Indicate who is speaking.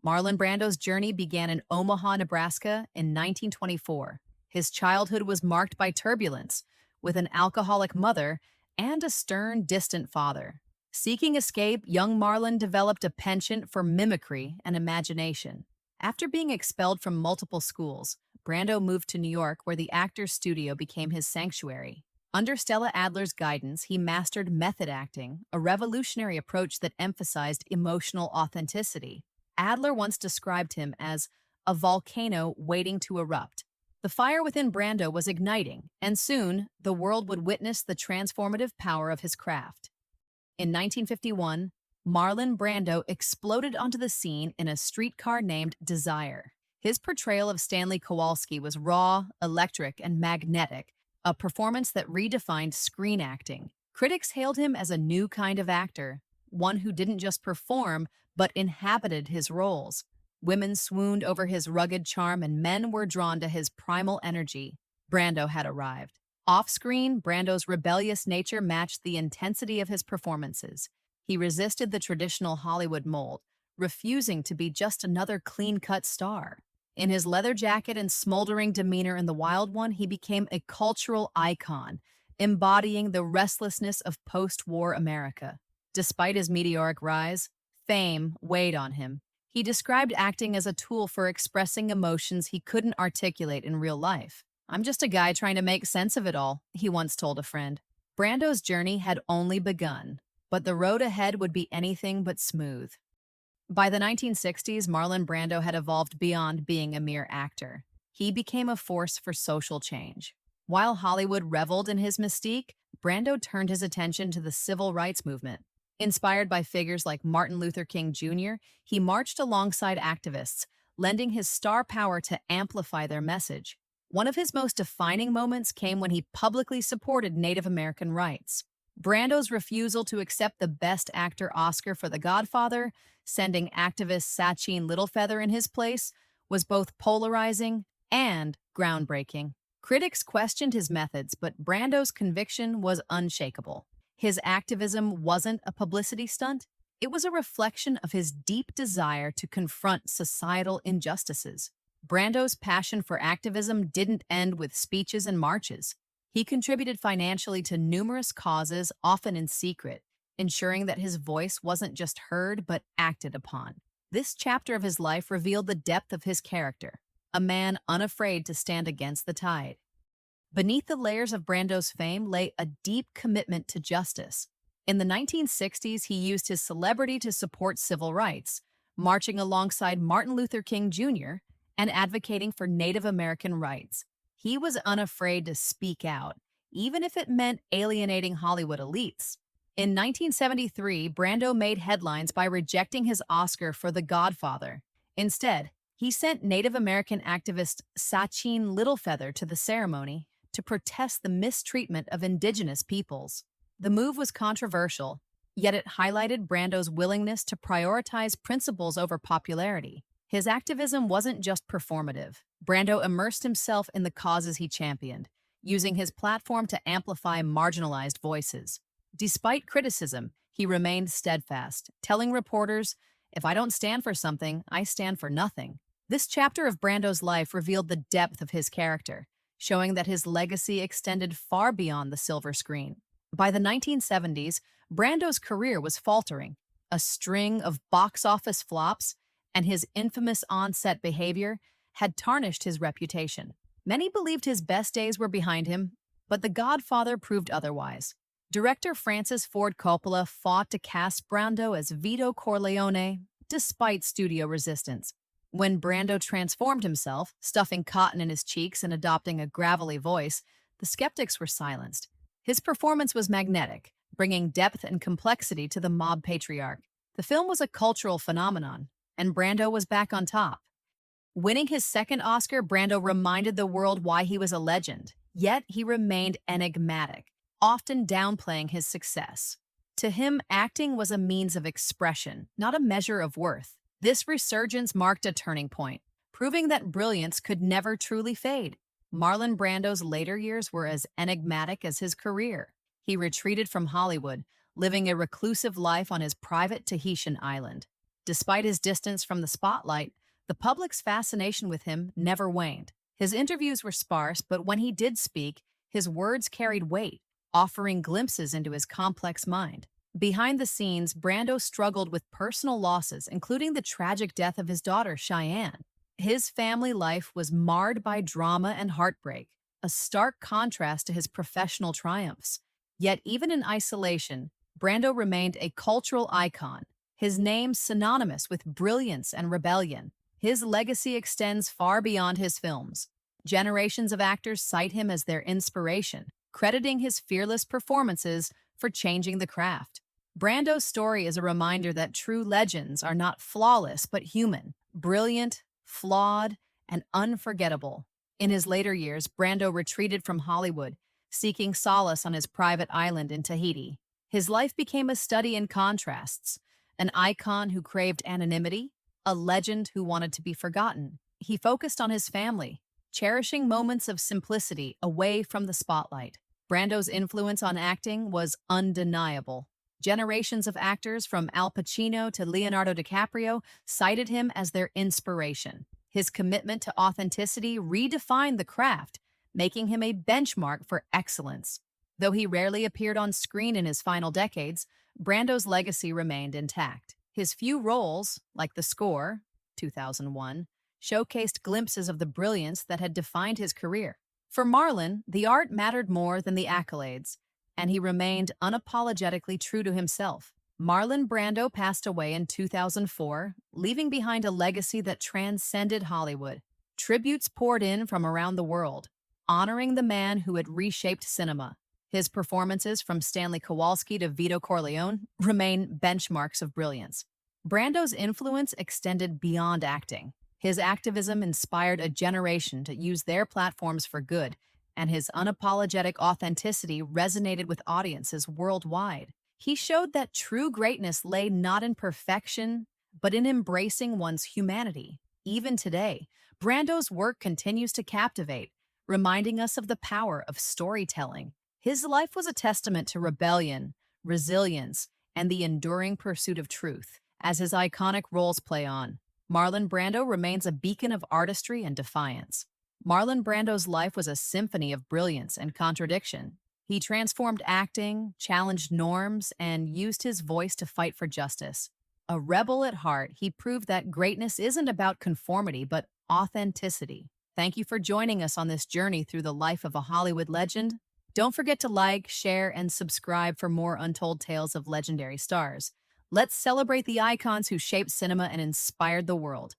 Speaker 1: Marlon Brando's journey began in Omaha, Nebraska in 1924. His childhood was marked by turbulence, with an alcoholic mother and a stern, distant father. Seeking escape, young Marlon developed a penchant for mimicry and imagination. After being expelled from multiple schools, Brando moved to New York, where the actor's studio became his sanctuary. Under Stella Adler's guidance, he mastered method acting, a revolutionary approach that emphasized emotional authenticity. Adler once described him as a volcano waiting to erupt. The fire within Brando was igniting, and soon the world would witness the transformative power of his craft. In 1951, Marlon Brando exploded onto the scene in A Streetcar Named Desire. His portrayal of Stanley Kowalski was raw, electric, and magnetic, a performance that redefined screen acting. Critics hailed him as a new kind of actor, one who didn't just perform, but inhabited his roles. Women swooned over his rugged charm, and men were drawn to his primal energy. Brando had arrived. Off-screen, Brando's rebellious nature matched the intensity of his performances. He resisted the traditional Hollywood mold, refusing to be just another clean-cut star. In his leather jacket and smoldering demeanor in The Wild One, he became a cultural icon, embodying the restlessness of post-war America. Despite his meteoric rise, fame weighed on him. He described acting as a tool for expressing emotions he couldn't articulate in real life. "I'm just a guy trying to make sense of it all," he once told a friend. Brando's journey had only begun, but the road ahead would be anything but smooth. By the 1960s, Marlon Brando had evolved beyond being a mere actor. He became a force for social change. While Hollywood reveled in his mystique, Brando turned his attention to the civil rights movement. Inspired by figures like Martin Luther King Jr., he marched alongside activists, lending his star power to amplify their message. One of his most defining moments came when he publicly supported Native American rights. Brando's refusal to accept the Best Actor Oscar for The Godfather, sending activist Sachin Littlefeather in his place, was both polarizing and groundbreaking. Critics questioned his methods, but Brando's conviction was unshakable. His activism wasn't a publicity stunt. It was a reflection of his deep desire to confront societal injustices. Brando's passion for activism didn't end with speeches and marches. He contributed financially to numerous causes, often in secret, ensuring that his voice wasn't just heard but acted upon. This chapter of his life revealed the depth of his character, a man unafraid to stand against the tide. Beneath the layers of Brando's fame lay a deep commitment to justice. In the 1960s, he used his celebrity to support civil rights, marching alongside Martin Luther King Jr. and advocating for Native American rights. He was unafraid to speak out, even if it meant alienating Hollywood elites. In 1973, Brando made headlines by rejecting his Oscar for The Godfather. Instead, he sent Native American activist Sachin Littlefeather to the ceremony to protest the mistreatment of indigenous peoples. The move was controversial, yet it highlighted Brando's willingness to prioritize principles over popularity. His activism wasn't just performative. Brando immersed himself in the causes he championed, using his platform to amplify marginalized voices. Despite criticism, he remained steadfast, telling reporters, "If I don't stand for something, I stand for nothing." This chapter of Brando's life revealed the depth of his character, showing that his legacy extended far beyond the silver screen. By the 1970s, Brando's career was faltering. A string of box office flops and his infamous on-set behavior had tarnished his reputation. Many believed his best days were behind him, but The Godfather proved otherwise. Director Francis Ford Coppola fought to cast Brando as Vito Corleone, despite studio resistance. When Brando transformed himself, stuffing cotton in his cheeks and adopting a gravelly voice, the skeptics were silenced. His performance was magnetic, bringing depth and complexity to the mob patriarch. The film was a cultural phenomenon, and Brando was back on top. Winning his second Oscar, Brando reminded the world why he was a legend, yet he remained enigmatic, often downplaying his success. To him, acting was a means of expression, not a measure of worth. This resurgence marked a turning point, proving that brilliance could never truly fade. Marlon Brando's later years were as enigmatic as his career. He retreated from Hollywood, living a reclusive life on his private Tahitian island. Despite his distance from the spotlight, the public's fascination with him never waned. His interviews were sparse, but when he did speak, his words carried weight, offering glimpses into his complex mind. Behind the scenes, Brando struggled with personal losses, including the tragic death of his daughter, Cheyenne. His family life was marred by drama and heartbreak, a stark contrast to his professional triumphs. Yet, even in isolation, Brando remained a cultural icon, his name synonymous with brilliance and rebellion. His legacy extends far beyond his films. Generations of actors cite him as their inspiration, crediting his fearless performances for changing the craft. Brando's story is a reminder that true legends are not flawless but human, brilliant, flawed, and unforgettable. In his later years, Brando retreated from Hollywood, seeking solace on his private island in Tahiti. His life became a study in contrasts, an icon who craved anonymity, a legend who wanted to be forgotten. He focused on his family, cherishing moments of simplicity away from the spotlight. Brando's influence on acting was undeniable. Generations of actors from Al Pacino to Leonardo DiCaprio cited him as their inspiration. His commitment to authenticity redefined the craft, making him a benchmark for excellence. Though he rarely appeared on screen in his final decades, Brando's legacy remained intact. His few roles, like The Score, 2001, showcased glimpses of the brilliance that had defined his career. For Marlon, the art mattered more than the accolades, and he remained unapologetically true to himself. Marlon Brando passed away in 2004, leaving behind a legacy that transcended Hollywood. Tributes poured in from around the world, honoring the man who had reshaped cinema. His performances, from Stanley Kowalski to Vito Corleone, remain benchmarks of brilliance. Brando's influence extended beyond acting. His activism inspired a generation to use their platforms for good, and his unapologetic authenticity resonated with audiences worldwide. He showed that true greatness lay not in perfection, but in embracing one's humanity. Even today, Brando's work continues to captivate, reminding us of the power of storytelling. His life was a testament to rebellion, resilience, and the enduring pursuit of truth. As his iconic roles play on, Marlon Brando remains a beacon of artistry and defiance. Marlon Brando's life was a symphony of brilliance and contradiction. He transformed acting, challenged norms, and used his voice to fight for justice. A rebel at heart, he proved that greatness isn't about conformity but authenticity. Thank you for joining us on this journey through the life of a Hollywood legend. Don't forget to like, share, and subscribe for more untold tales of legendary stars. Let's celebrate the icons who shaped cinema and inspired the world.